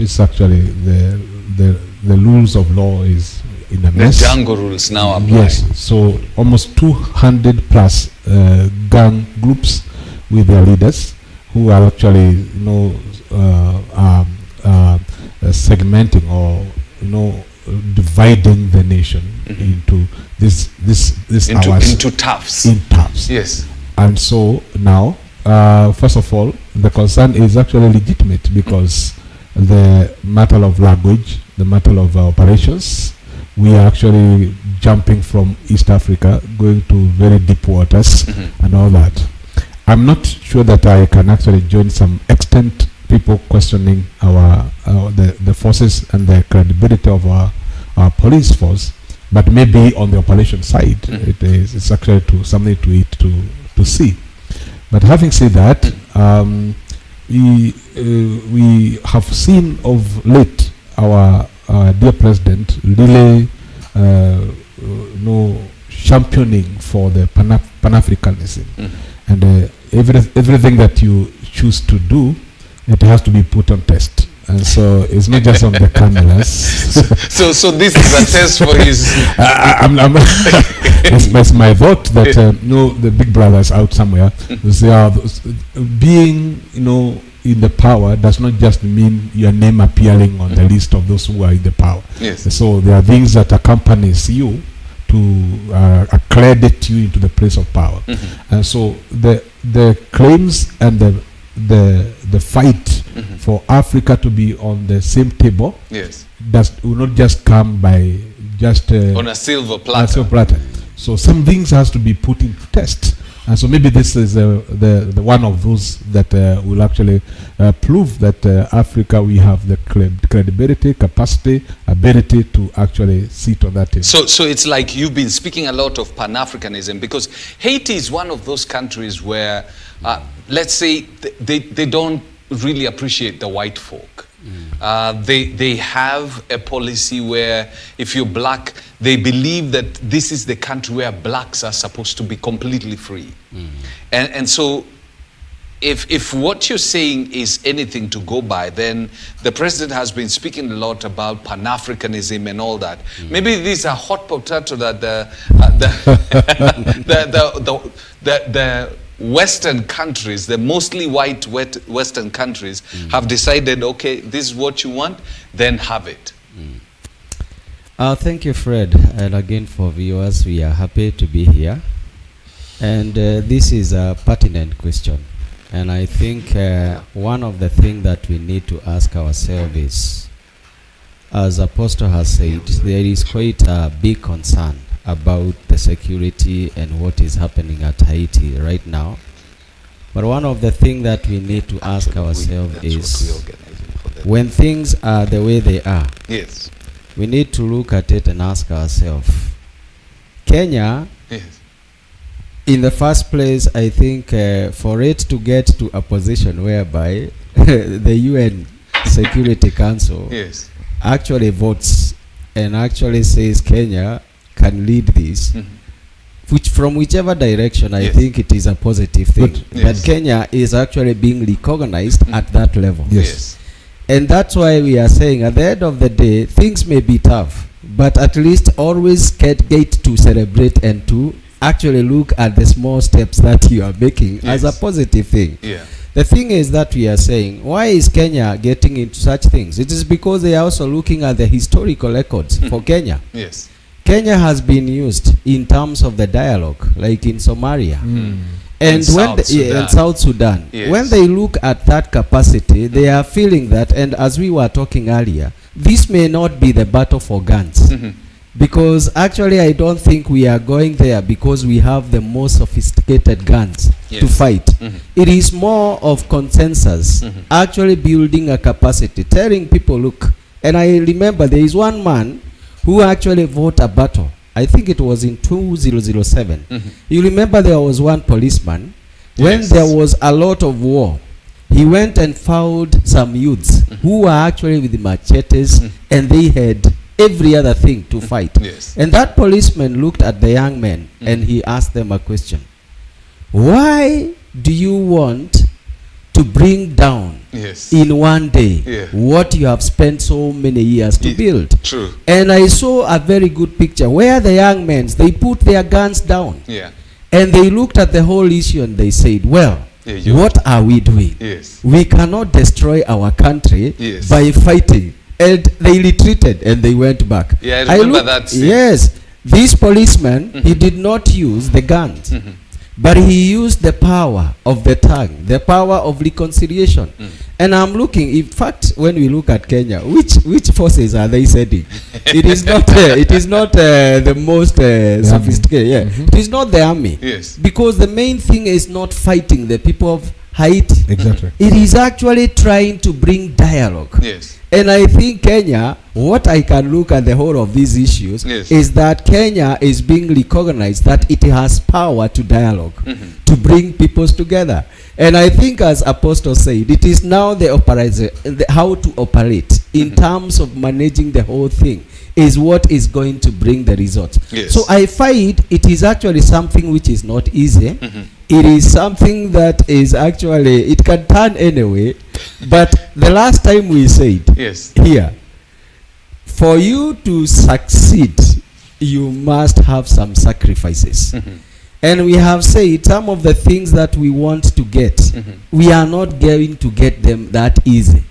it's actually the rules of law is in a mess. The jungle rules now apply. Yes, so almost 200 plus gang groups with their leaders who are actually, segmenting or dividing the nation into into tafs. In tafs. Yes. And so now, first of all, the concern is actually legitimate because the matter of language, the matter of operations, we are actually jumping from East Africa, going to very deep waters and all that. I'm not sure that I can actually join some extent people questioning the forces and the credibility of our police force, but maybe on the operation side, it's actually something to see. But having said that, we have seen of late our dear president really championing for the Pan-Africanism, and everything that you choose to do, it has to be put on test. And so it's not just on the cameras. so this is a test for his. It's my vote that the big brothers out somewhere being in the power does not just mean your name appearing on the list of those who are in the power. Yes. So there are things that accompanies you to accredit you into the place of power. And so the claims and the fight for Africa to be on the same table, yes, will not just come by just on a silver platter. So some things has to be put into test, and so maybe this is the one of those that will actually prove that Africa, we have the credibility, capacity, ability to actually sit on that table. So it's like you've been speaking a lot of Pan-Africanism, because Haiti is one of those countries where let's say they don't really appreciate the white folk. They have a policy where if you're black, they believe that this is the country where blacks are supposed to be completely free. And so if what you're saying is anything to go by, then the president has been speaking a lot about Pan-Africanism and all that. Maybe these are hot potato that the Western countries, the mostly white Western countries, have decided, okay, this is what you want, then have it. Thank you, Fred. And again, for viewers, we are happy to be here. And this is a pertinent question. And I think one of the things that we need to ask ourselves is, as Apostle has said, there is quite a big concern about the security and what is happening at Haiti right now. But one of the things that we need to ask ourselves is, when things are the way they are, yes, we need to look at it and ask ourselves, Kenya, yes, in the first place, I think for it to get to a position whereby the UN Security Council yes, actually votes and actually says Kenya can lead this, which from whichever direction, I think it is a positive thing. That Kenya is actually being recognized at that level. Yes. And that's why we are saying at the end of the day, things may be tough, but at least always get to celebrate and to actually look at the small steps that you are making as a positive thing. Yeah. The thing is that we are saying, why is Kenya getting into such things? It is because they are also looking at the historical records for Kenya. Yes. Kenya has been used in terms of the dialogue, like in Somalia. And when South Sudan. Yes. When they look at that capacity, they are feeling that, and as we were talking earlier, this may not be the battle for guns. Because actually I don't think we are going there because we have the most sophisticated guns to fight. It is more of consensus, actually building a capacity, telling people, look, and I remember there is one man who actually fought a battle. I think it was in 2007. You remember there was one policeman, when there was a lot of war, he went and found some youths who were actually with machetes and they had every other thing to fight. And that policeman looked at the young men and he asked them a question. Why do you want to to bring down Yes. in one day Yeah. what you have spent so many years to build. True. And I saw a very good picture where the young men, they put their guns down. Yeah. And they looked at the whole issue and they said, well, Yeah, what are we doing? Yes. We cannot destroy our country Yes. by fighting. And they retreated and they went back. Yeah, I remember that scene. Yes. This policeman, he did not use the guns. But he used the power of the tongue, the power of reconciliation. And I'm looking, in fact, when we look at Kenya, which forces are they sending? It is not the most sophisticated. Yeah. It is not the army. Yes. Because the main thing is not fighting the people of Haiti. Exactly. It is actually trying to bring dialogue. Yes. And I think Kenya, what I can look at the whole of these issues, Yes. is that Kenya is being recognized that it has power to dialogue, to bring peoples together. And I think, as Apostle said, it is now how to operate in terms of managing the whole thing is what is going to bring the results. Yes. So I find it is actually something which is not easy. It is something that is actually, it can turn anyway. But the last time we said Yes. here, for you to succeed, you must have some sacrifices. And we have said some of the things that we want to get, we are not going to get them that easy.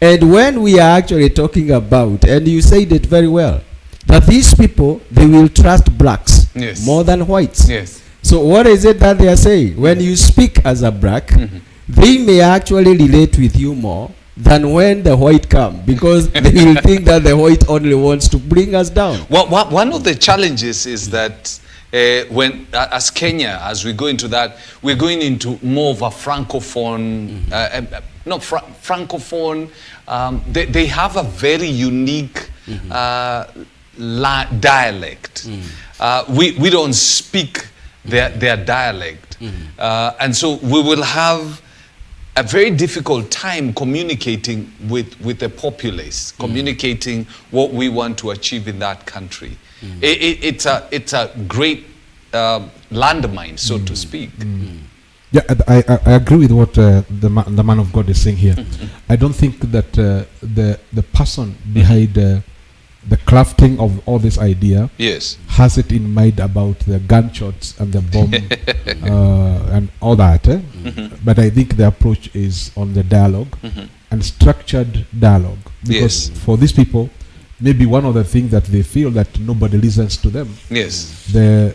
And when we are actually talking about, and you said it very well, that these people, they will trust blacks Yes. more than whites. Yes. So what is it that they are saying? When you speak as a black, they may actually relate with you more than when the white come, because they will think that the white only wants to bring us down. Well, one of the challenges is that when, as Kenya, as we go into that, we're going into more of a francophone, francophone. They have a very unique dialect. We don't speak their dialect, and so we will have a very difficult time communicating with the populace, communicating what we want to achieve in that country. It's a great landmine, so to speak. Yeah, I agree with what the man of God is saying here. I don't think that the person behind the crafting of all this idea Yes. has it in mind about the gunshots and the bomb and all that. But I think the approach is on the dialogue and structured dialogue. Because Yes. for these people, maybe one of the things that they feel that nobody listens to them. Yes. The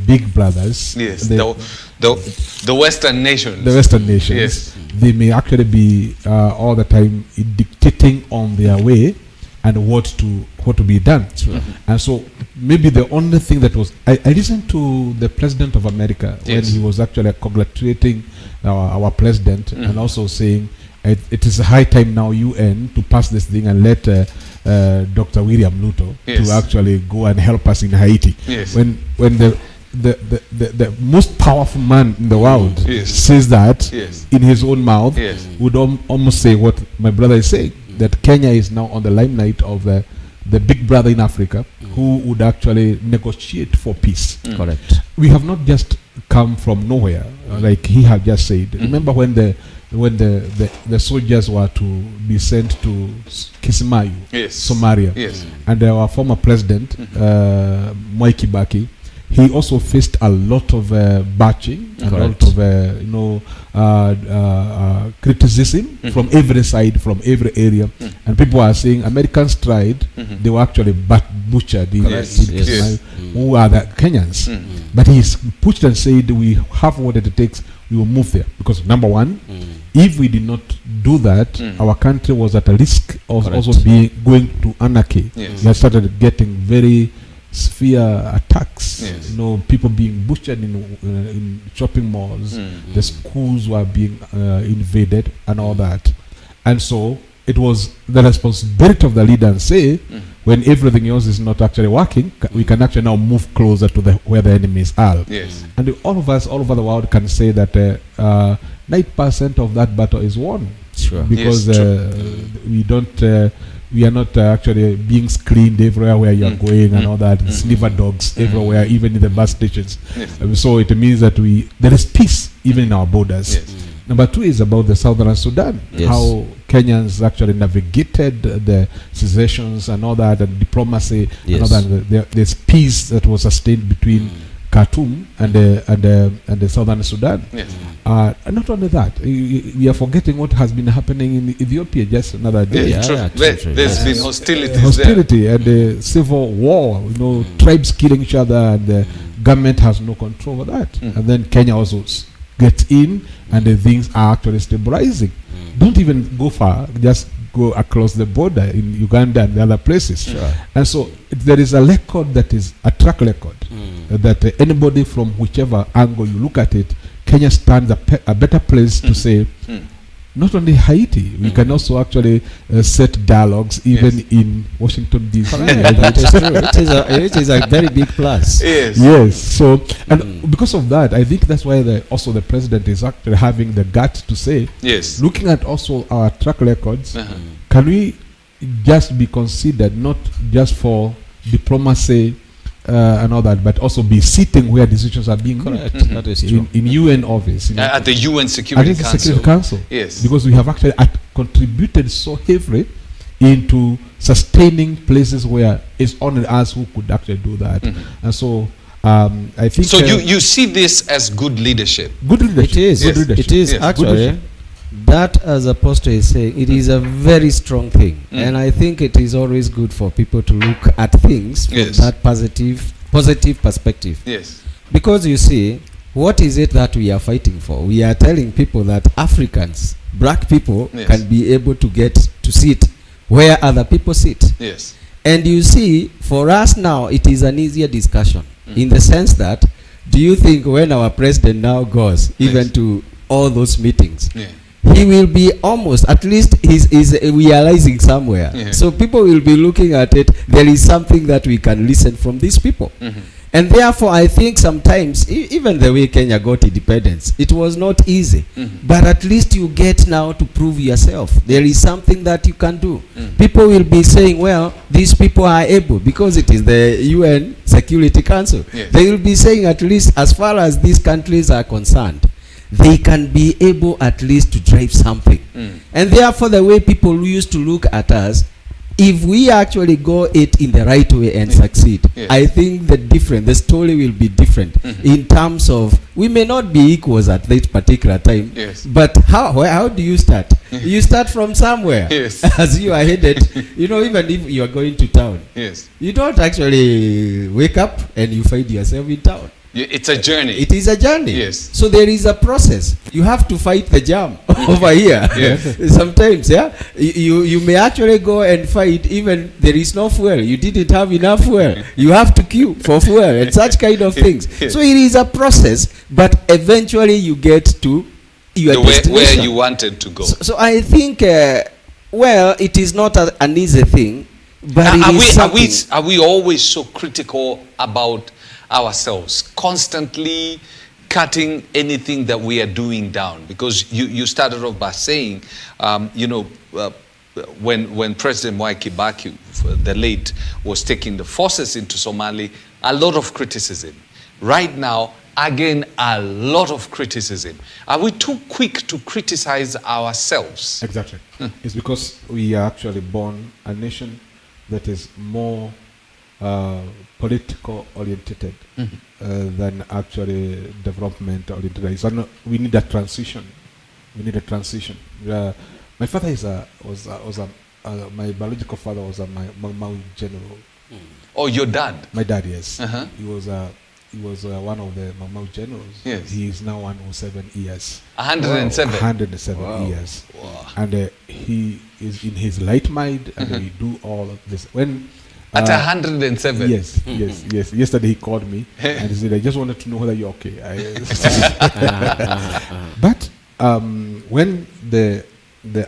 big brothers. Yes. The Western nations. The Western nations. Yes. They may actually be all the time dictating on their way and what to be done. And so maybe the only thing that was I listened to the President of America when Yes. he was actually congratulating our president and also saying it is a high time now UN to pass this thing and let Dr. William Ruto Yes. to actually go and help us in Haiti. Yes. When the most powerful man in the world Yes. says that Yes. in his own mouth, Yes. would almost say what my brother is saying, that Kenya is now on the limelight of the big brother in Africa who would actually negotiate for peace. Correct. We have not just come from nowhere, like he had just said. Remember when the soldiers were to be sent to Kismayu, Yes. Somalia, Yes. and our former president, Mwai Kibaki, he also faced a lot of bashing and a lot Correct. of criticism from every side, from every area, and people are saying Americans tried, they were actually butchered in Correct. Yes. Kismayu. Who are the Kenyans? But he's pushed and said we have what it takes, we will move there, because number one, if we did not do that, our country was at a risk of Correct. also going to anarchy. Yes. We had started getting very severe attacks. Yes. You know, people being butchered in shopping malls. The schools were being invaded and all that. And so it was the responsibility of the leader and say, when everything else is not actually working, we can actually now move closer to where the enemies are. Yes. And all of us all over the world can say that 90% of that battle is won. Sure. Because Yes, we don't we are not actually being screened everywhere where you are going and all that. Sniper dogs everywhere, even in the bus stations. Yes. So it means that there is peace even in our borders. Yes. Number two is about the Southern Sudan. Yes. How Kenyans actually navigated the secessions and all that, and diplomacy and all Yes. that. There's peace that was sustained between Khartoum and the Southern Sudan. Yes. And not only that, we are forgetting what has been happening in Ethiopia just another day. Yeah, true. There's been hostilities Hostility and the civil war, tribes killing each other, and the government has no control over that. And then Kenya also gets in, and the things are actually stabilizing. Don't even go far, just go across the border in Uganda and the other places. Sure. And so there is a record that is a track record that anybody from whichever angle you look at it, Kenya stands a better place to say, not only Haiti, we can also actually set dialogues even in Washington D.C. It is a very big plus. Yes. Yes. So, and because of that, I think that's why also the president is actually having the guts to say, Yes. looking at also our track records, can we just be considered not just for diplomacy and all that, but also be sitting where decisions are being made? That is true. In UN office, At the UN Security at the Council. Security Council. Yes. Because we have actually contributed so heavily into sustaining places where it's only us who could actually do that. And so I think So you see this as good leadership. good leadership. It is. Good leadership. It is Yes. actually Good that, as Apostle is saying, it is a very strong thing, and I think it is always good for people to look at things from Yes. that positive perspective. Yes. Because you see, what is it that we are fighting for? We are telling people that Africans, black people, Yes. can be able to get to sit where other people sit. Yes. And you see, for us now, it is an easier discussion in the sense that, do you think when our president now goes even Yes. to all those meetings, Yeah. he will be almost, at least he's realizing somewhere. Yeah. So people will be looking at it, there is something that we can listen from these people. And therefore, I think sometimes, even the way Kenya got independence, it was not easy. But at least you get now to prove yourself. There is something that you can do. People will be saying, well, these people are able, because it is the UN Security Council. Yes. They will be saying, at least as far as these countries are concerned, they can be able at least to drive something. And therefore, the way people used to look at us, if we actually go it in the right way and succeed, Yes. I think the story will be different in terms of, we may not be equals at that particular time, Yes. but how do you start? You start from somewhere. Yes. As you are headed, even if you are going to town, Yes. you don't actually wake up and you find yourself in town. It's a journey. It is a journey. Yes. So there is a process. You have to fight the jam over here. Yes. Sometimes, you may actually go and fight even there is no fuel. You didn't have enough fuel. You have to queue for fuel and such kind of things. Yes. So it is a process, but eventually you get to your destination. Where you wanted to go. So I think, it is not an easy thing, but Are we always so critical about ourselves, constantly cutting anything that we are doing down? Because you started off by saying, when President Mwai Kibaki, the late, was taking the forces into Somalia, a lot of criticism. Right now, again, a lot of criticism. Are we too quick to criticize ourselves? Exactly. It's because we are actually born a nation that is more political oriented than actually development oriented. We need a transition. My father my biological father was a Mau general. Oh, your dad? My dad, yes. Uh-huh. He was one of the Mau generals. Yes. He is now 107 years. 107. 107 years. Wow. And he is in his light mind, and we do all of this. When At 107? Yes. Yesterday he called me and he said, I just wanted to know whether you're okay. But when the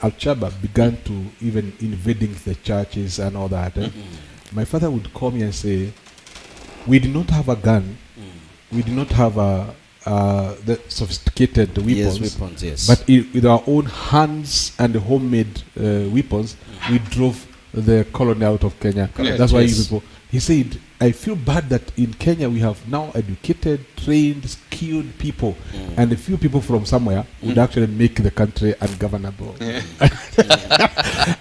Al-Shabaab began to even invading the churches and all that, my father would call me and say, we did not have a gun, we did not have the sophisticated weapons, yes. but with our own hands and homemade weapons, we drove the colony out of Kenya. Correct. That's why Yes. you people. He said, I feel bad that in Kenya we have now educated, trained, skilled people, and a few people from somewhere would actually make the country ungovernable.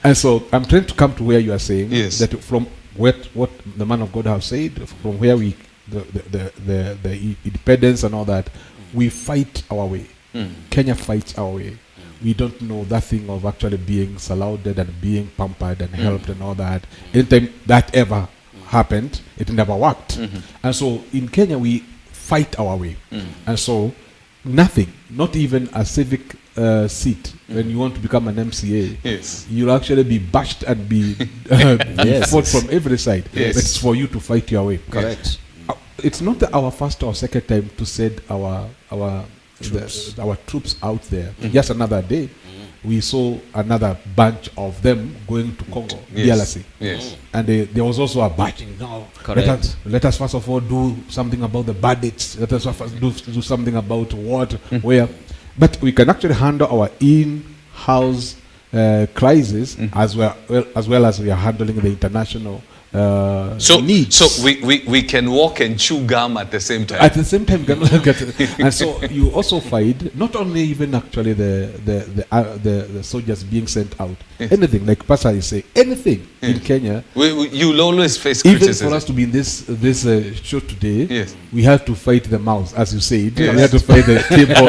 And so I'm trying to come to where you are saying Yes. that from what the man of God has said, from where we the independence and all that, we fight our way. Kenya fights our way. We don't know that thing of actually being saluted and being pampered and helped and all that. Anytime that ever happened, it never worked. And so in Kenya, we fight our way. And so nothing, not even a civic seat, when you want to become an MCA, Yes. you'll actually be bashed and be Yes. fought from every side. Yes. But it's for you to fight your way. Correct. It's not our first or second time to send our troops out there. Just another day, we saw another bunch of them going to Congo, Yes. DRC. Yes. And there was also a batching. No, Correct. let us first of all do something about the bandits. Let us first do something about what, where. But we can actually handle our in-house crisis as well as we are handling the international needs. So we can walk and chew gum at the same time. At the same time, and so you also find not only even actually the soldiers being sent out. Yes. Anything like Pastor is saying, anything in Kenya. You'll always face Even criticism. for us to be in this show today, Yes. we had to fight the mouse, as you said. Yes. We had to fight the table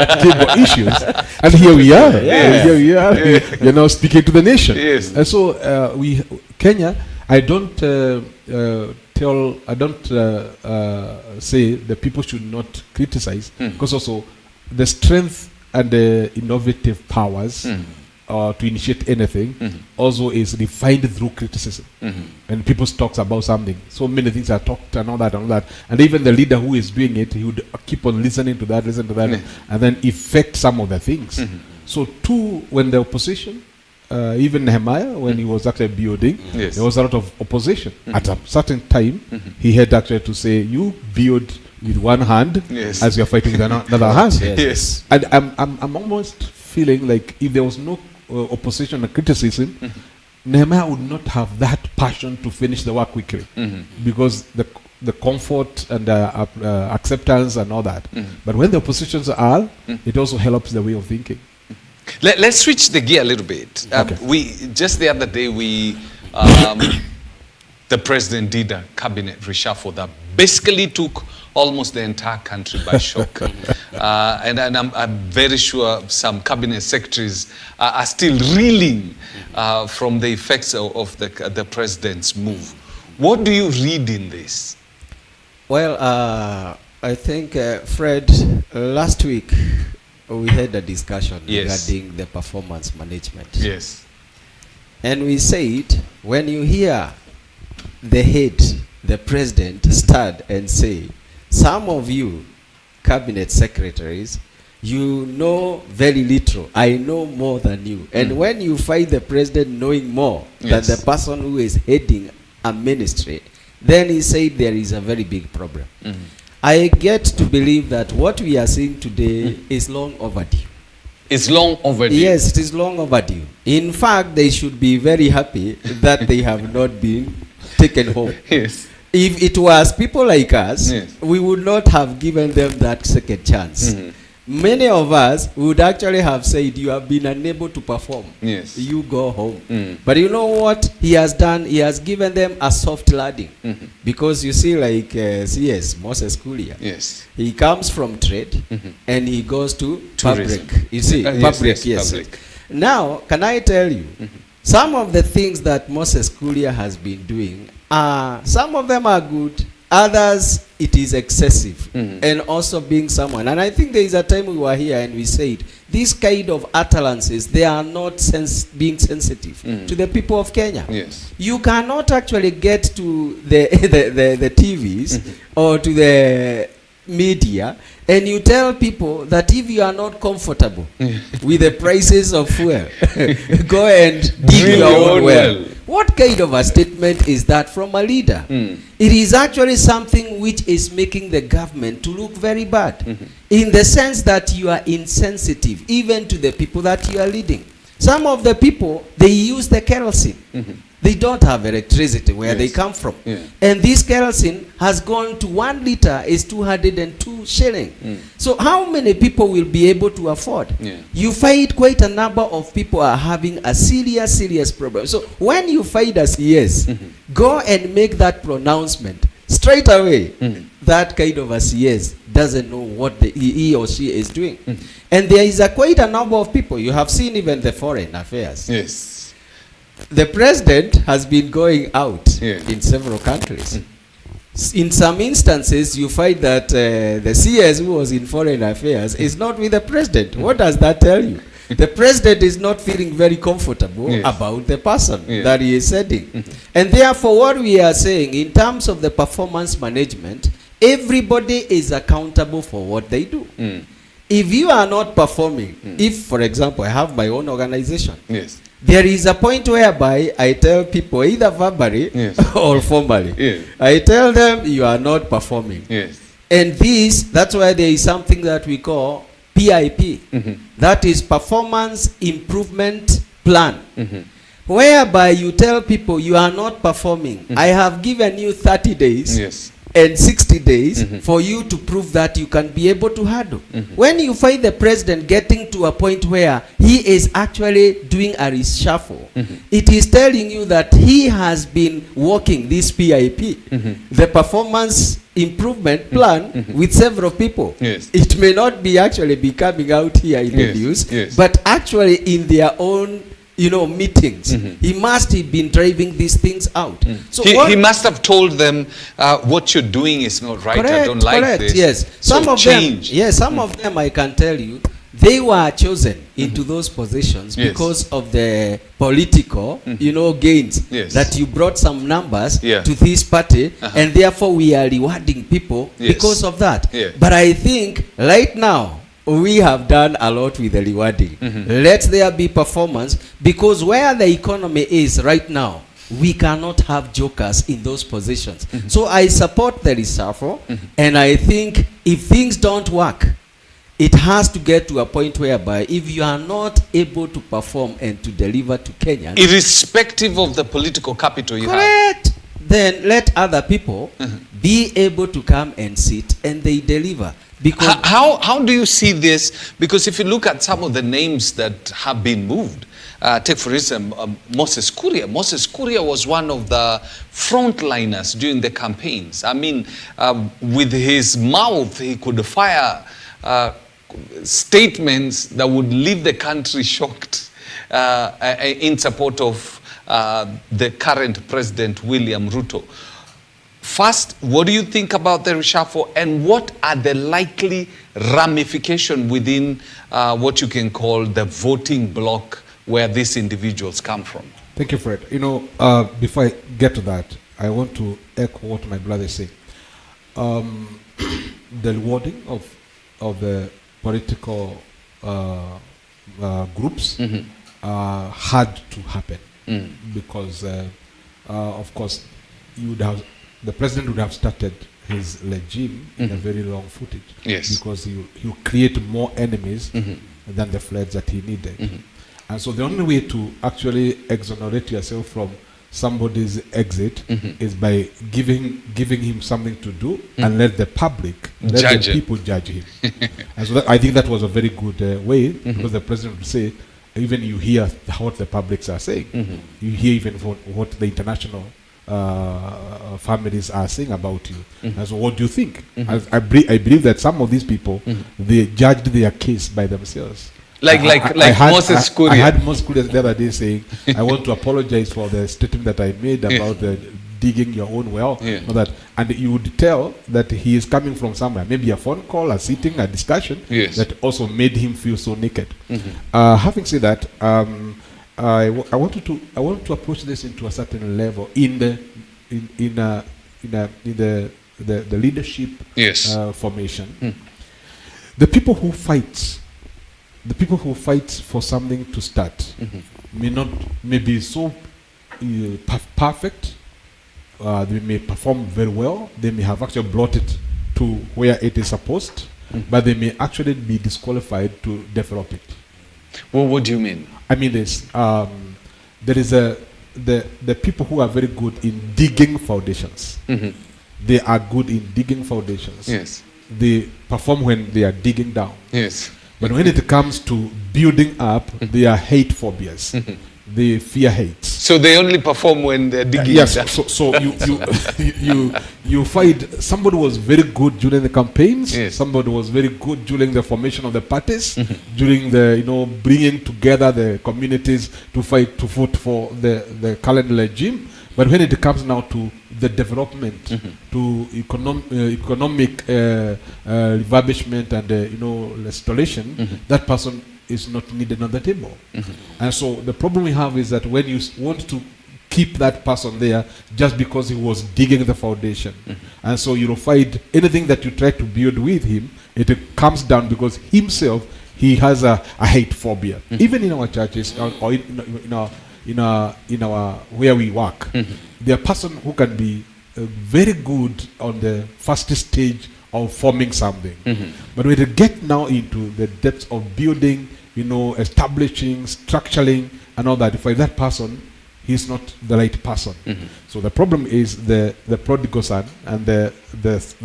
issues, and here we are. Yeah. Here we are. You're now speaking to the nation. Yes. And so Kenya. I don't say that people should not criticize, because also the strength and the innovative powers to initiate anything also is defined through criticism. And people talks about something, so many things are talked and all that, and even the leader who is doing it, he would keep on listening to that, and then effect some of the things. So when the opposition, even Nehemiah, when he was actually building, Yes. there was a lot of opposition. At a certain time, he had actually to say, you build with one hand Yes. as you're fighting with another hand. Yes. Yes. And I'm almost feeling like if there was no opposition and criticism, Nehemiah would not have that passion to finish the work quickly, because the comfort and the acceptance and all that. But when the oppositions are, it also helps the way of thinking. Let's switch the gear a little bit. Okay. We just the other day the president did a cabinet reshuffle that basically took almost the entire country by shock. And I'm very sure some cabinet secretaries are still reeling from the effects of the president's move. What do you read in this? Well, I think, Fred, last week we had a discussion regarding the performance management. Yes. And we said, when you hear the head, the president, stand and say, some of you cabinet secretaries, you know very little. I know more than you. And when you find the president knowing more than the person who is heading a ministry, then he said there is a very big problem. I get to believe that what we are seeing today is long overdue. It's long overdue. Yes, it is long overdue. In fact, they should be very happy that they have not been taken home. Yes. If it was people like us, Yes. we would not have given them that second chance. Many of us would actually have said, you have been unable to perform. Yes. You go home. But you know what he has done? He has given them a soft landing. Because you see, like CS, Moses Kuria, Yes. he comes from trade and he goes to Tourism. public. You see, public, yes. Public. Now, can I tell you, some of the things that Moses Kuria has been doing, some of them are good, others it is excessive, and also being someone. And I think there is a time we were here and we said, these kind of utterances, they are not being sensitive to the people of Kenya. Yes. You cannot actually get to the TVs or to the media and you tell people that if you are not comfortable with the prices of fuel, go and dig your own well. What kind of a statement is that from a leader? It is actually something which is making the government to look very bad, in the sense that you are insensitive even to the people that you are leading. Some of the people, they use the kerosene. They don't have electricity where they come from. And this kerosene has gone to 1 liter is 202 shilling. So how many people will be able to afford? You find quite a number of people are having a serious problem. So when you find a CS, go and make that pronouncement straight away. That kind of a CS doesn't know what he or she is doing. And there is quite a number of people. You have seen even the foreign affairs. Yes. The president has been going out in several countries. In some instances, you find that the CS who was in foreign affairs is not with the president. What does that tell you? The president is not feeling very comfortable about the person that he is sending. And therefore, what we are saying in terms of the performance management, everybody is accountable for what they do. If you are not performing, if, for example, I have my own organization, there is a point whereby I tell people, either verbally or formally, I tell them you are not performing. And that's why there is something that we call PIP. That is Performance Improvement Plan. Whereby you tell people you are not performing. I have given you 30 days. And 60 days for you to prove that you can be able to handle. When you find the president getting to a point where he is actually doing a reshuffle, it is telling you that he has been working this PIP, the performance improvement plan, with several people. It may not be actually be coming out here in the news, but actually in their own meetings. He must have been driving these things out. So he must have told them what you're doing is not right. I don't like this. Yes. Some of them I can tell you, they were chosen into those positions because of the political, gains. That you brought some numbers to this party, and therefore we are rewarding people because of that. But I think right now, we have done a lot with the rewarding. Let there be performance, because where the economy is right now, we cannot have jokers in those positions. So I support the reshuffle, and I think if things don't work, it has to get to a point whereby if you are not able to perform and to deliver to Kenyans, irrespective of the political capital you have, then let other people be able to come and sit and they deliver. Because how do you see this? Because if you look at some of the names that have been moved, take for instance Moses Kuria. Moses Kuria was one of the frontliners during the campaigns. I mean, with his mouth, he could fire statements that would leave the country shocked in support of the current President William Ruto. First, what do you think about the reshuffle, and what are the likely ramifications within what you can call the voting bloc where these individuals come from? Thank you, Fred. Before I get to that, I want to echo what my brother said. The rewarding of the political groups had to happen because, of course, the president would have started his regime in a very long footage. Because he'll create more enemies than the flags that he needed. And so the only way to actually exonerate yourself from somebody's exit is by giving him something to do and let the public, let the people judge him. And so I think that was a very good way, because the president would say, even you hear what the publics are saying, you hear even what the international families are saying about you. And so what do you think? I believe that some of these people, they judged their case by themselves. Like Moses Kuria. I had Moses Kuria the other day saying, I want to apologize for the statement that I made about the digging your own well. And you would tell that he is coming from somewhere, maybe a phone call, a sitting, a discussion that also made him feel so naked. Having said that, I want to approach this into a certain level in the leadership formation. The people who fight for something to start may be so perfect. They may perform very well. They may have actually brought it to where it is supposed, but they may actually be disqualified to develop it. Well, what do you mean? I mean this. There is the people who are very good in digging foundations. They are good in digging foundations. Yes. They perform when they are digging down. Yes. But when it comes to building up, they are hate phobias. They fear hate. So they only perform when they're digging. Yes. down. So you find somebody was very good during the campaigns. Yes. Somebody was very good during the formation of the parties, during the bringing together the communities to fight to vote for the current regime. But when it comes now to the development, to economic refurbishment and restoration, that person is not needed on the table. And so the problem we have is that when you want to keep that person there just because he was digging the foundation, and so you find anything that you try to build with him, it comes down because himself, he has a hate phobia. Even in our churches or in our where we work, there are person who can be very good on the first stage of forming something, but when they get now into the depths of building, establishing, structuring, and all that, for that person, he's not the right person. So the problem is the prodigal son and the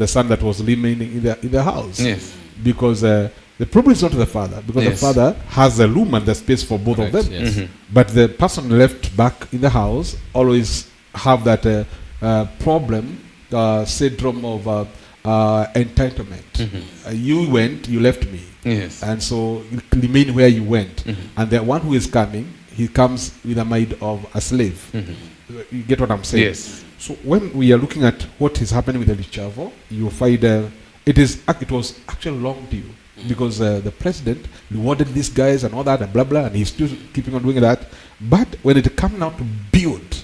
son that was remaining in the house. Yes. Because the problem is not the father, because the father has the room and the space for both of them. Yes. But the person left back in the house always have that problem, syndrome of entitlement. You went, you left me. Yes. And so you remain where you went. And the one who is coming, he comes with a mind of a slave. You get what I'm saying? Yes. So when we are looking at what is happening with the Lichavo, you find it was actually long due. Because the president rewarded these guys and all that and blah blah, and he's still keeping on doing that. But when it comes now to build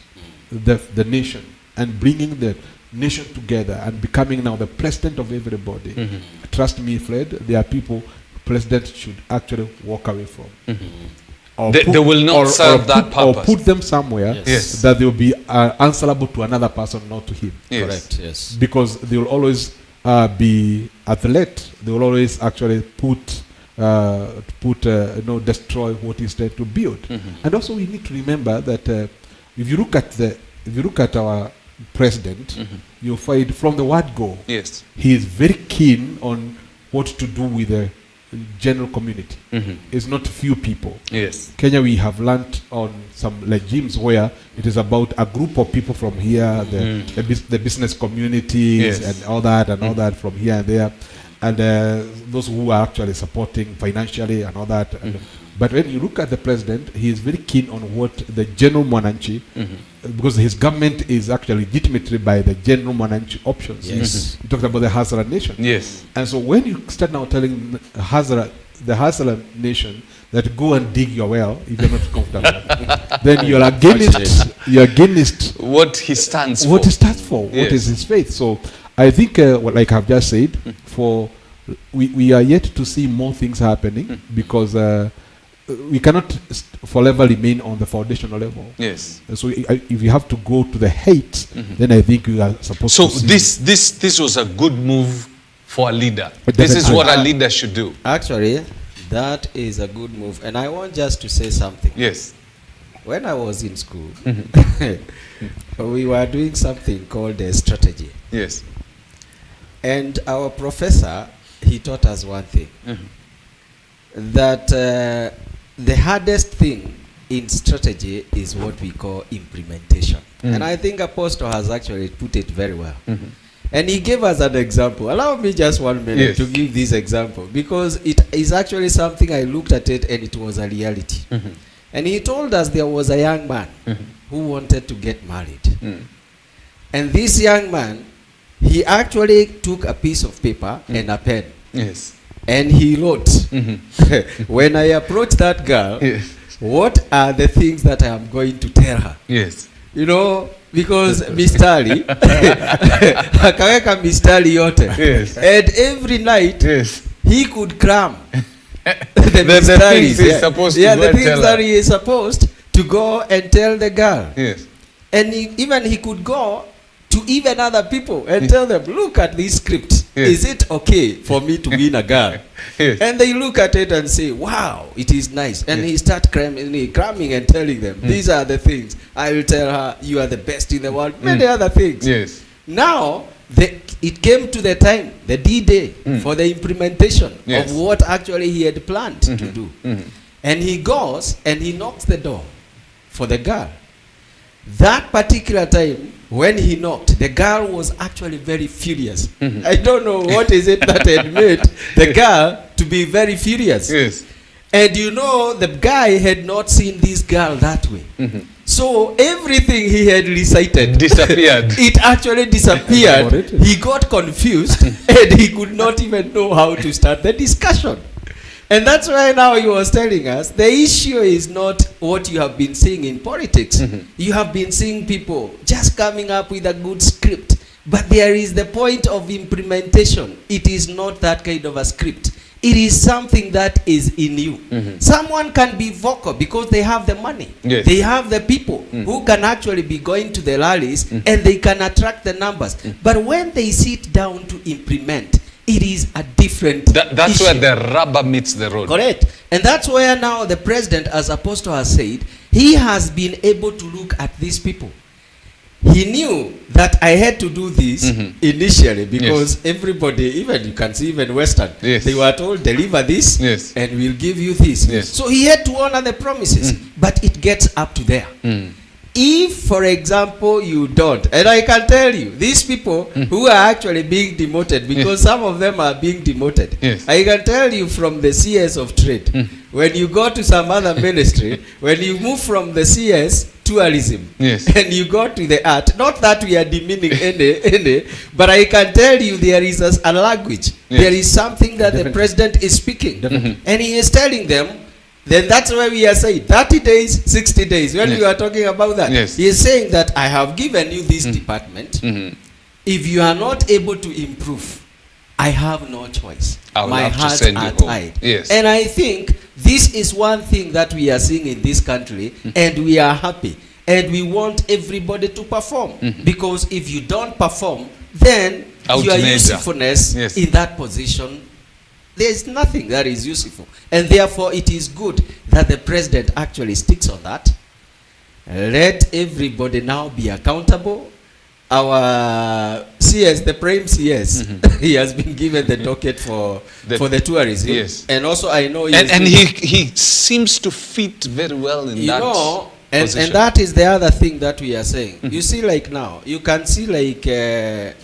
the nation and bringing the nation together and becoming now the president of everybody, trust me, Fred, there are people president should actually walk away from. Or they will not serve that purpose. Or put them somewhere that they will be answerable to another person, not to him. Yes. Correct. Yes. Because they will always be athlete. They will always actually destroy what is there to build. And also we need to remember that if you look at our president, you'll find from the word go, he is very keen on what to do with the general community. It's not few people. Yes. Kenya, we have learned on some regimes where it is about a group of people from here, the business communities and all that from here and there, and those who are actually supporting financially and all that. But when you look at the president, he is very keen on what the general Mwananchi, because his government is actually legitimately by the general Mwananchi options. Yes. You talked about the Hazara nation. Yes. And so when you start now telling the Hazara nation that go and dig your well if you're not comfortable, then you're against what he stands for. What he stands for, what is his faith. So I think, like I've just said, we are yet to see more things happening because we cannot forever remain on the foundational level. Yes. So if you have to go to the hate, then I think you are supposed to see. So this was a good move for a leader. This is what a leader should do. Actually, that is a good move. And I want just to say something. Yes. When I was in school, we were doing something called a strategy. Yes. And our professor, he taught us one thing. That the hardest thing in strategy is what we call implementation. And I think Apostle has actually put it very well. And he gave us an example. Allow me just 1 minute to give this example, because it is actually something I looked at it and it was a reality. And he told us there was a young man who wanted to get married. And this young man, he actually took a piece of paper and a pen. Yes. And he wrote, when I approach that girl, what are the things that I am going to tell her? Yes. You know, because mistari, akaweka mistari yote. Yes. And every night, he could cram the things he's supposed to the things that he is supposed to go and tell the girl. Yes. And he could go to even other people and tell them, look at this script. is it okay for me to win a girl? Yes. And they look at it and say, wow, it is nice. And he start cramming and telling them, these are the things. I will tell her, you are the best in the world. Many other things. Yes. Now, it came to the time, the D-Day, for the implementation of what actually he had planned to do. And he goes and he knocks the door for the girl. That particular time, when he knocked, the girl was actually very furious. I don't know what is it that had made the girl to be very furious. Yes. And you know, the guy had not seen this girl that way. So everything he had recited disappeared. It actually disappeared. He got confused and he could not even know how to start the discussion. And that's why now he was telling us the issue is not what you have been seeing in politics. You have been seeing people just coming up with a good script. But there is the point of implementation. It is not that kind of a script. It is something that is in you. Someone can be vocal because they have the money. Yes. They have the people who can actually be going to the rallies and they can attract the numbers. But when they sit down to implement, it is a different That's issue. where the rubber meets the road. Correct. And that's where now the president, as Apostle has said, he has been able to look at these people. He knew that I had to do this initially because everybody, even you can see even Western, they were told deliver this and we'll give you this. So he had to honor the promises, but it gets up to there. If, for example, you don't, and I can tell you, these people who are actually being demoted, because some of them are being demoted, I can tell you from the CS of trade, when you go to some other ministry, when you move from the CS tourism, and you go to the art, not that we are demeaning any, but I can tell you there is a language, there is something that the president is speaking, and he is telling them. Then that's why we are saying 30 days, 60 days. When we are talking about that, he is saying that I have given you this department. If you are not able to improve, I have no choice. My hands are tied. And I think this is one thing that we are seeing in this country, and we are happy. And we want everybody to perform. Because if you don't perform, then your usefulness in that position, there is nothing that is useful. And therefore, it is good that the president actually sticks on that. Let everybody now be accountable. Our CS, the Prime CS, he has been given the docket for the tourism. And also I know he seems to fit very well in that position. And that is the other thing that we are saying. You see, like now, you can see like the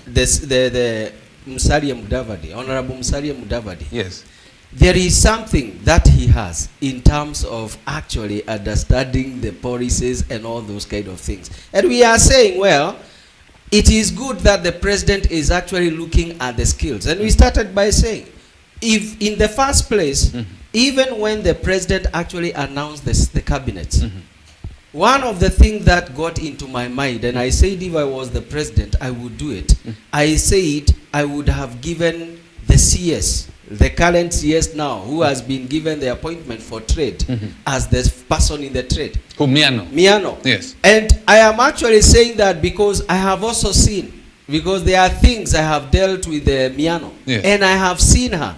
Musalia Mudavadi, Honorable Musalia Mudavadi. There is something that he has in terms of actually understanding the policies and all those kind of things. And we are saying, well, it is good that the president is actually looking at the skills. And we started by saying, if in the first place, even when the president actually announced the cabinet, one of the things that got into my mind, and I said if I was the president, I would do it. I said I would have given the CS, the current CS now, who has been given the appointment for trade, as the person in the trade. Who, Miano? Miano. And I am actually saying that because I have also seen, because there are things I have dealt with Miano, and I have seen her,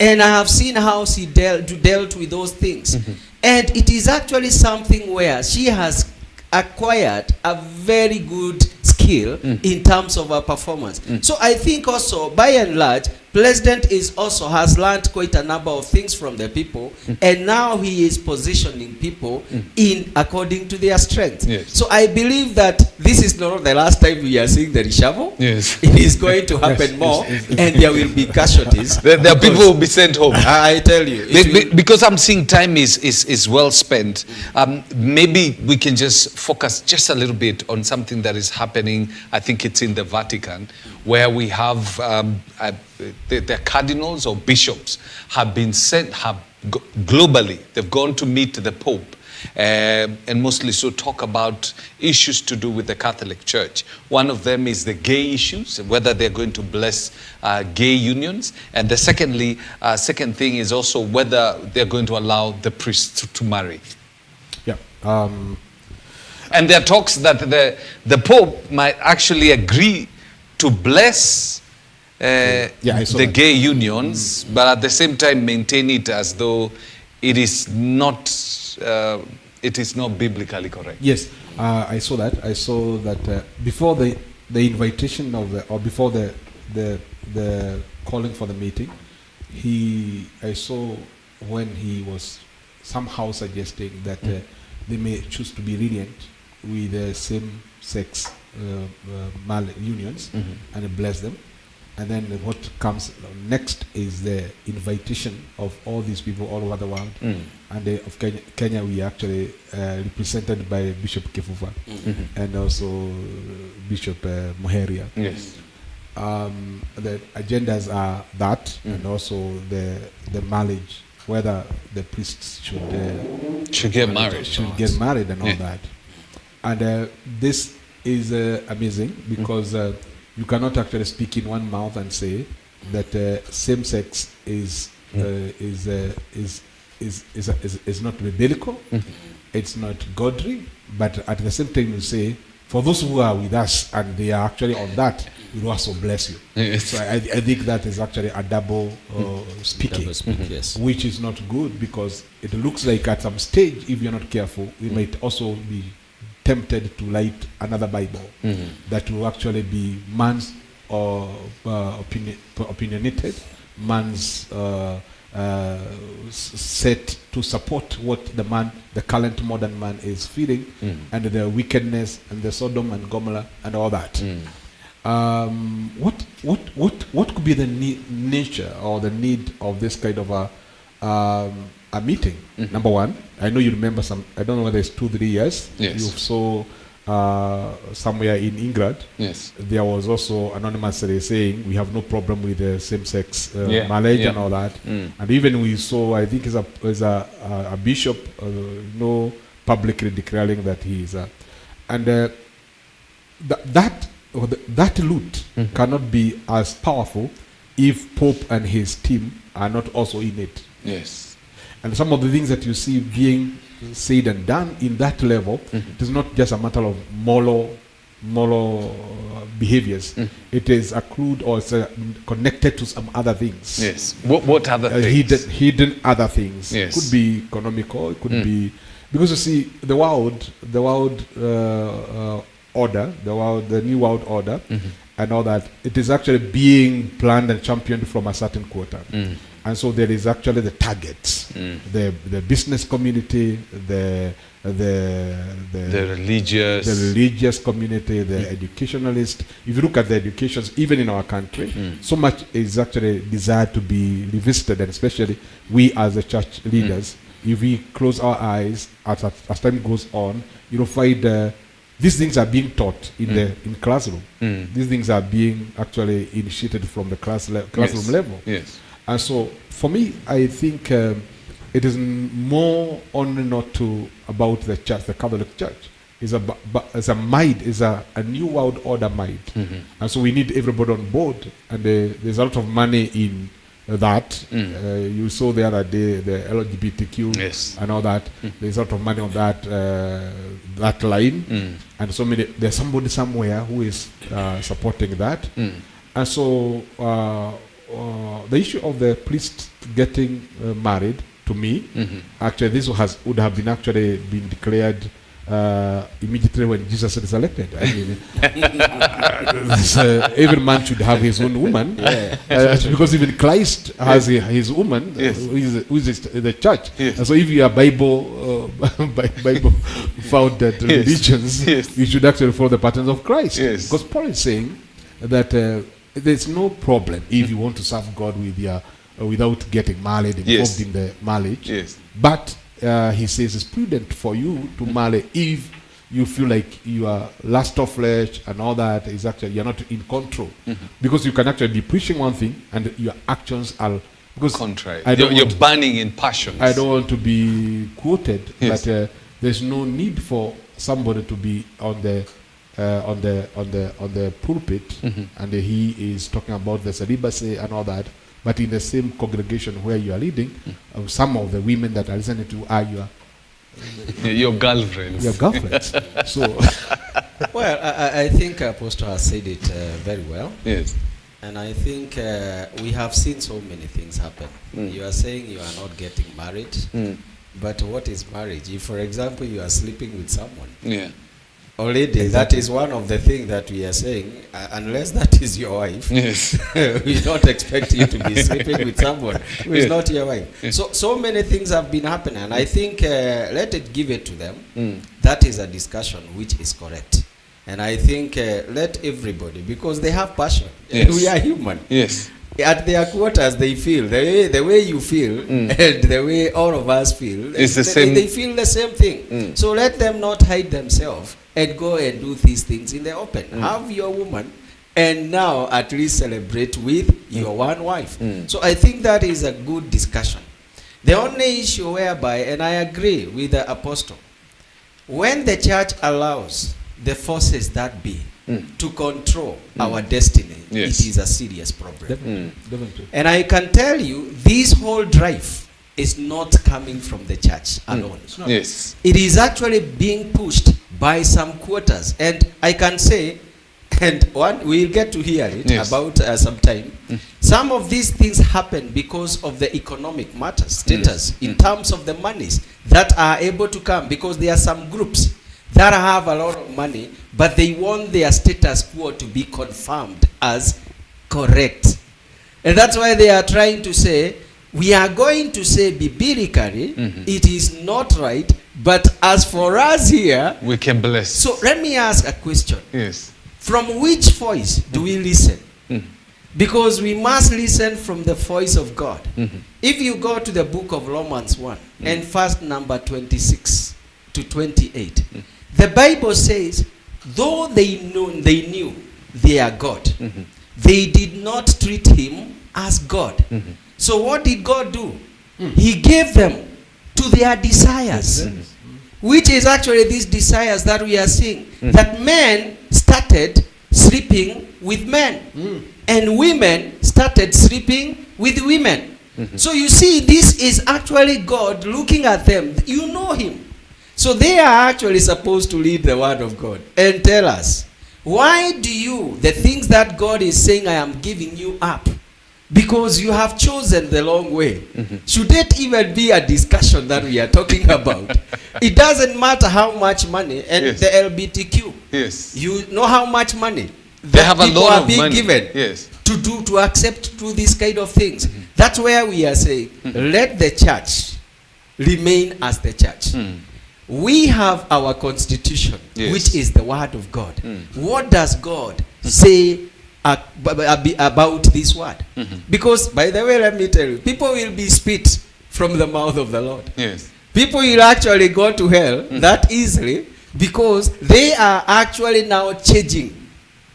and I have seen how she dealt with those things. And it is actually something where she has acquired a very good skill in terms of her performance. So I think also, by and large, President has learned quite a number of things from the people, and now he is positioning people in according to their strength. So I believe that this is not the last time we are seeing the reshuffle. It is going to happen more, and there will be casualties. There are people who will be sent home. I tell you. Because I'm seeing time is well spent, maybe we can just focus just a little bit on something that is happening. I think it's in the Vatican, where we have the cardinals or bishops have been sent globally. They've gone to meet the Pope and mostly so talk about issues to do with the Catholic Church. One of them is the gay issues, whether they're going to bless gay unions. And the second thing is also whether they're going to allow the priests to marry. And there are talks that the Pope might actually agree to bless I saw the that. gay unions, but at the same time maintain it as though it is not biblically correct. Yes, I saw that. I saw that before the invitation of or before the calling for the meeting, I saw when he was somehow suggesting that they may choose to be lenient with the same-sex unions and bless them. And then what comes next is the invitation of all these people all over the world. And of Kenya, we actually represented by Bishop Kifuva and also Bishop Muheria. Yes. The agendas are that, and also the marriage, whether the priests should get married. Should get married and all that. And this is amazing because you cannot actually speak in one mouth and say that same sex is not biblical, it's not godly, but at the same time you say, for those who are with us and they are actually on that, we will also bless you. Yes. So I think that is actually a double speaking, Yes. which is not good because it looks like at some stage, if you're not careful, we might also be tempted to light another Bible that will actually be man's opinionated, man's set to support what the current modern man is feeling, and the wickedness and the Sodom and Gomorrah and all that. What could be the nature or the need of this kind of a meeting? Number one, I know you remember I don't know whether it's 2-3 years. Yes. You saw somewhere in England. Yes. There was also anonymously saying we have no problem with the same-sex marriage and all that. And even we saw, I think, is a bishop, publicly declaring that he is and that loot cannot be as powerful if Pope and his team are not also in it. Yes. And some of the things that you see being said and done in that level, it is not just a matter of moral behaviors. It is accrued or it's connected to some other things. Yes. What other things? Hidden other things. Yes. It could be economical. It could be because you see the world order, the new world order, and all that. It is actually being planned and championed from a certain quarter. And so there is actually the targets, the business community, the religious community, the educationalist. If you look at the educations, even in our country, so much is actually desired to be revisited, and especially we as the church leaders, if we close our eyes as time goes on, you'll find these things are being taught in classroom. These things are being actually initiated from the classroom level. Yes. And so, for me, I think it is more only not about the church, the Catholic Church. It's a new world order mind. And so we need everybody on board. And there's a lot of money in that. You saw the other day the LGBTQ and all that. There's a lot of money on that line. And so there's somebody somewhere who is supporting that. And so the issue of the priest getting married, to me, actually this would have been actually been declared immediately when Jesus is elected. I mean, every man should have his own woman, because even Christ has his woman, who is the church. And so if you are Bible founded religions, you should actually follow the patterns of Christ. Because Paul is saying that there's no problem if you want to serve God without getting married, involved in the marriage. But he says it's prudent for you to marry if you feel like you are lust of flesh and all that is actually you're not in control, because you can actually be preaching one thing and your actions are contrary. You're burning in passions. I don't want to be quoted, but there's no need for somebody to be on the pulpit and he is talking about the celibacy and all that, but in the same congregation where you are leading, some of the women that are listening to are your girlfriends. Your girlfriends. So, well, I think Apostle has said it very well. Yes. And I think we have seen so many things happen. You are saying you are not getting married, but what is marriage? If, for example, you are sleeping with someone, already that is one of the things that we are saying. Unless that is your wife, Yes. we don't expect you to be sleeping with someone who is not your wife. So many things have been happening, and I think let it give it to them. That is a discussion which is correct. And I think let everybody, because they have passion. Yes. We are human. Yes. At their quarters, they feel the way you feel and the way all of us feel. It's the same. They feel the same thing. So let them not hide themselves and go and do these things in the open. Have your woman, and now at least celebrate with your one wife. So I think that is a good discussion. The only issue whereby, and I agree with the apostle, when the church allows the forces that be to control our destiny, Yes. it is a serious problem. Definitely. And I can tell you, this whole drive is not coming from the church alone. Yes. It is actually being pushed by some quarters. And I can say, and we'll get to hear it about some time, some of these things happen because of the economic matters, status, in terms of the monies that are able to come, because there are some groups that have a lot of money, but they want their status quo to be confirmed as correct. And that's why they are trying to say, we are going to say biblically, it is not right, but as for us here, We can bless. so let me ask a question. Yes. From which voice do we listen? Because we must listen from the voice of God. If you go to the book of Romans 1 and verse number 26 to 28, the Bible says, though they knew their God, they did not treat him as God. So what did God do? He gave them to their desires, which is actually these desires that we are seeing, that men started sleeping with men, and women started sleeping with women. So you see, this is actually God looking at them. You know him. So they are actually supposed to lead the word of God and tell us, why do you, the things that God is saying, I am giving you up, because you have chosen the long way. Should it even be a discussion that we are talking about? It doesn't matter how much money, and the LGBTQ, Yes. you know how much money They have a people lot are of being money. given Yes. to accept to these kind of things. That's where we are saying, let the church remain as the church. We have our constitution, which is the word of God. What does God say about this word? Because, by the way, let me tell you, people will be spit from the mouth of the Lord. Yes. People will actually go to hell that easily, because they are actually now changing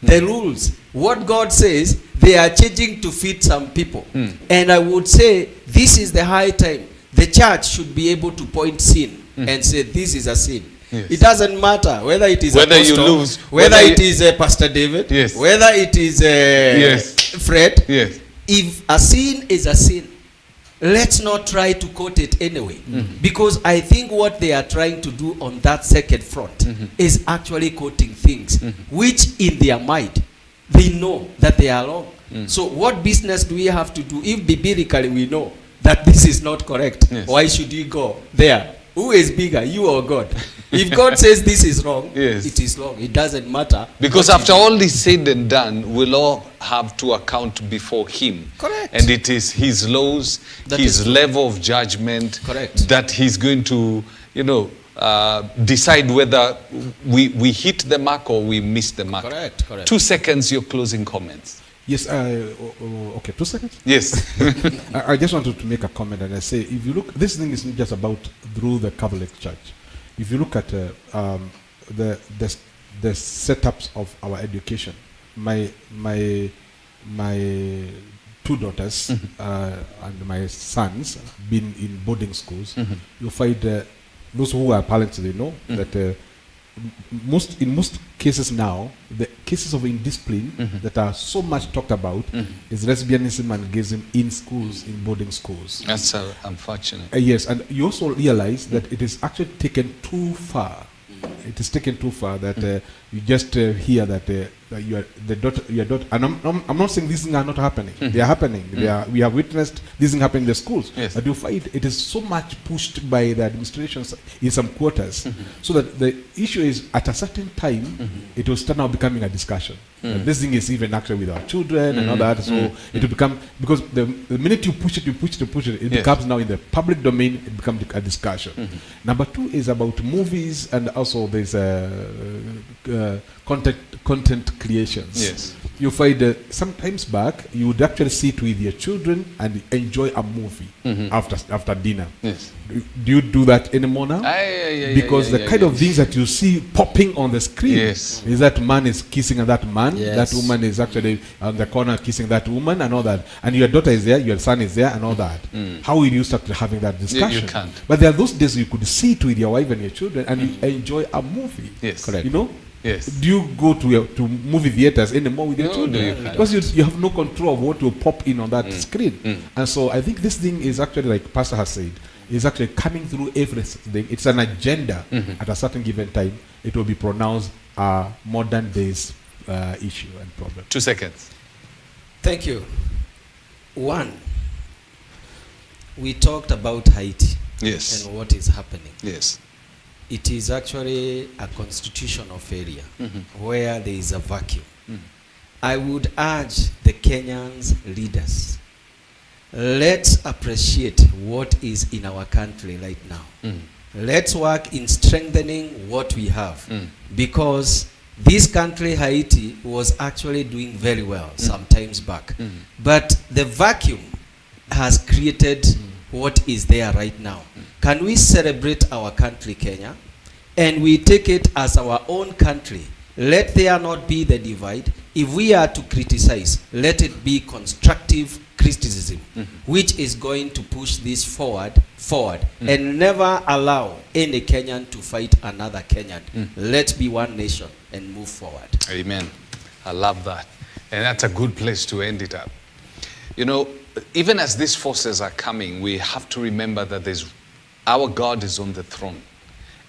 the rules. What God says, they are changing to fit some people. And I would say this is the high time the church should be able to point sin and say this is a sin. Yes. It doesn't matter whether it is whether Apostle, you lose, whether it is Pastor David, yes, whether it is Fred. Yes. If a sin is a sin, let's not try to quote it anyway. Because I think what they are trying to do on that second front is actually quoting things which in their mind they know that they are wrong. So what business do we have to do if biblically we know that this is not correct? Yes. Why should we go there? Who is bigger, you or God? If God says this is wrong, it is wrong. It doesn't matter. Because after all is said and done, we'll all have to account before him. Correct. And it is his laws, his level of judgment, that he's going to, decide whether we hit the mark or we miss the mark. Correct. 2 seconds, your closing comments. Yes, okay, 2 seconds? Yes. I just wanted to make a comment, and I say, if you look, this thing isn't just about through the Catholic Church. If you look at the setups of our education, my 2 daughters and my sons been in boarding schools. You'll find those who are parents, they know that in most cases now, the cases of indiscipline that are so much talked about is lesbianism and gayism in schools, in boarding schools. That's unfortunate. Yes, and you also realize that it is actually taken too far. It is taken too far that you just hear that your daughter, and I'm not saying these things are not happening. They are happening. We have witnessed these things happening in the schools. Yes. But you find it is so much pushed by the administrations in some quarters, so that the issue is at a certain time it will start now becoming a discussion. This thing is even actually with our children and all that. So it will become, because the minute you push it, it becomes now in the public domain. It becomes a discussion. Number two is about movies, and also there's content creations. Yes. You find sometimes back you would actually sit with your children and enjoy a movie after dinner. Yes. Do you do that anymore now? Because the kind of things that you see popping on the screen is that man is kissing that man, that woman is actually on the corner kissing that woman, and all that, and your daughter is there, your son is there, and all that. How will you start having that discussion? You can't. But there are those days you could sit with your wife and your children and you enjoy a movie. Yes. Correct. You know? Yes. Do you go to movie theaters anymore with your children? You can't. Because you have no control of what will pop in on that screen. And so I think this thing is actually, like Pastor has said, is actually coming through everything. It's an agenda. At a certain given time, it will be pronounced a modern days issue and problem. 2 seconds. Thank you. One, we talked about Haiti. Yes. And what is happening. Yes. It is actually a constitutional failure where there is a vacuum. I would urge the Kenyans leaders, let's appreciate what is in our country right now. Let's work in strengthening what we have, because this country, Haiti, was actually doing very well some times back. But the vacuum has created what is there right now. Can we celebrate our country, Kenya, and we take it as our own country? Let there not be the divide. If we are to criticize, let it be constructive criticism, which is going to push this forward, and never allow any Kenyan to fight another Kenyan. Let's be one nation and move forward. Amen. I love that. And that's a good place to end it up. You know, even as these forces are coming, we have to remember that our God is on the throne.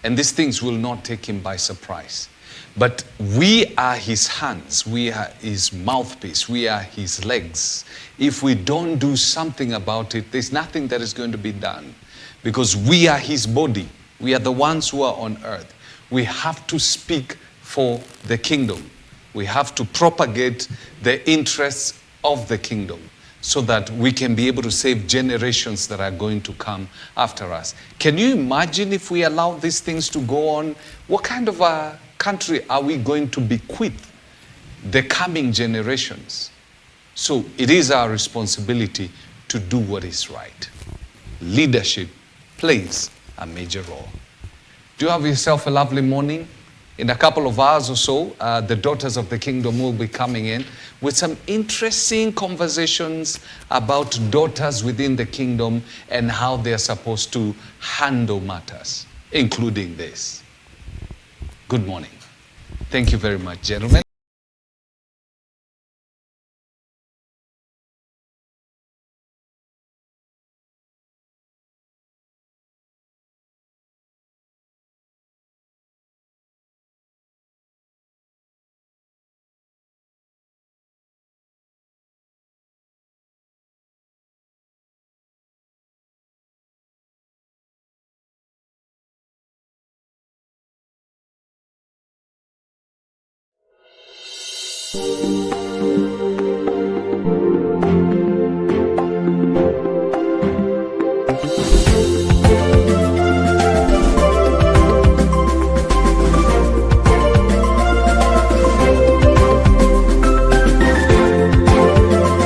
And these things will not take him by surprise. But we are his hands. We are his mouthpiece. We are his legs. If we don't do something about it, there's nothing that is going to be done. Because we are his body. We are the ones who are on earth. We have to speak for the kingdom. We have to propagate the interests of the kingdom, so that we can be able to save generations that are going to come after us. Can you imagine if we allow these things to go on? What kind of a country are we going to bequeath the coming generations? So it is our responsibility to do what is right. Leadership plays a major role. Do you have yourself a lovely morning? In a couple of hours or so, the daughters of the kingdom will be coming in with some interesting conversations about daughters within the kingdom and how they're supposed to handle matters, including this. Good morning. Thank you very much, gentlemen. Thank you.